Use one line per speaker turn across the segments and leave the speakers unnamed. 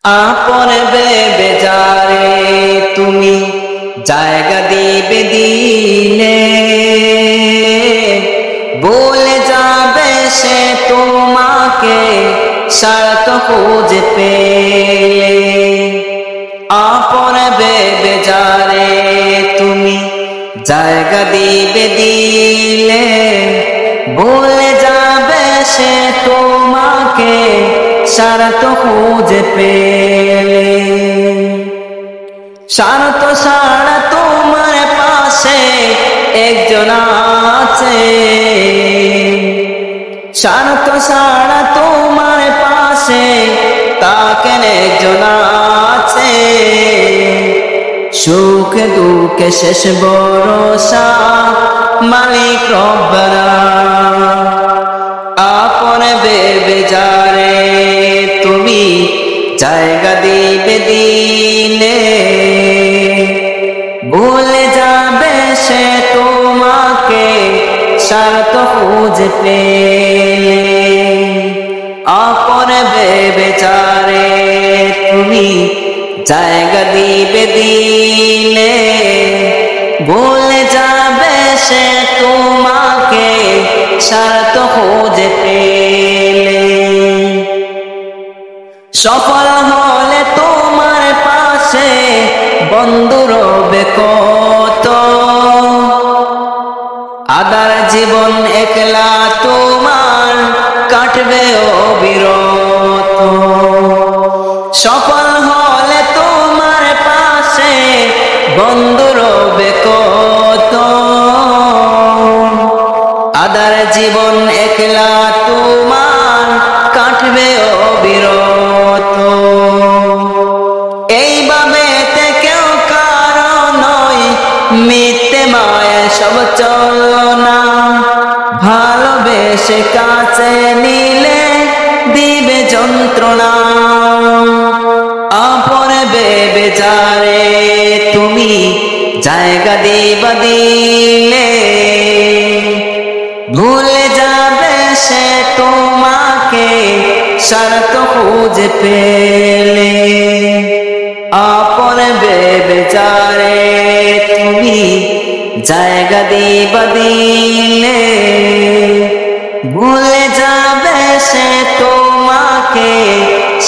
আপন ভেবে যারে তুমি জায়গা দিবে দিলে, বলে যাবে সে তোমাকে স্বার্থ খুঁজে পেলে। আপন ভেবে যারে তুমি জায়গা দিবে দিলে, বলে যাবে সে তোমাকে স্বার্থ খুঁজে পেলে। স্বার্থ ছাড়া তোমার পাশে একজন আছে, স্বার্থ ছাড়া তোমার পাশে তাকে একজন আছে। সুখে দুঃখে শেষ ভরসা মালিক রব্বানা। আপন ভেবে যারে তুমি জায়গা দিবে দিলে, ভুলে যাবে সে তোমাকে স্বার্থ খুঁজে পেলে। আপন ভেবে যারে তুমি জায়গা দিবে দিলে, ভুলে যাবে সে তোমাকে স্বার্থ খুঁজে পেলে। সফল হলে তোমার পাশে বন্ধু রবে কত, আদার জীবন একলা তোমার কাটবে অবিরত। সফল হলে তোমার পাশে বন্ধু রবে কত, আদার জীবন একলা তোমার কাটবে অবিরত। এইভাবে কেউ কারো নয়, মিথ্যে মায়া সব চলনা, ভালোবেসে কাছে নিলে দিবে যন্ত্রণা। আপন ভেবে যারে তুমি জায়গা দিবা দিলে, ভুলে যাবে সে তোমাকে স্বার্থ খুঁজে পেলে। আপন ভেবে যারে তুমি জায়গা দিবা দিলে, ভুলে যাবে সে তোমাকে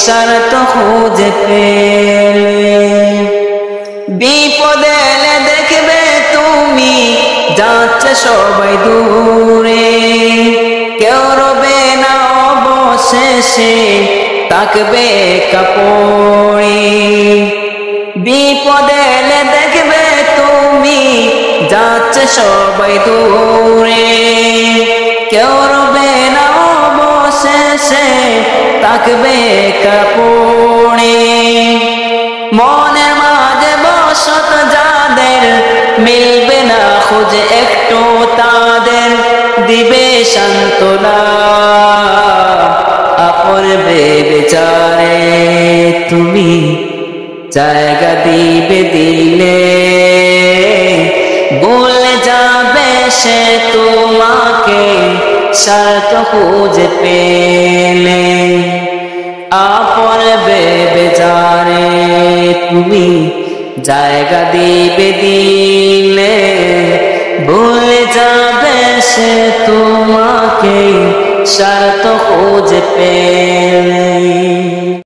স্বার্থ খুঁজে পেলে। বিপদে এলে দেখবে তুমি যাচ্ছে সবাই দূরে, কেউ রবে না অবশেষে থাকবে একা পড়ে। বিপদে এলে দেখবে তুমি যাচ্ছে সবাই দূরে, কেউ রবে না অবশেষে থাকবে একা পড়ে। মনের মাঝে বসত যাদের মিলবে না খুঁজে একটু তাদের দিবে সান্ত্বনা। আপন ভেবে যারে তুমি জায়গা দিবে দিলে, ভুলে যাবে সে তোমাকে স্বার্থ খুঁজে পেলে। আপন ভেবে যারে তুমি জায়গা দিবে দিলে, ভুলে যাবে সে তোমাকে স্বার্থ খুঁজে পেলে।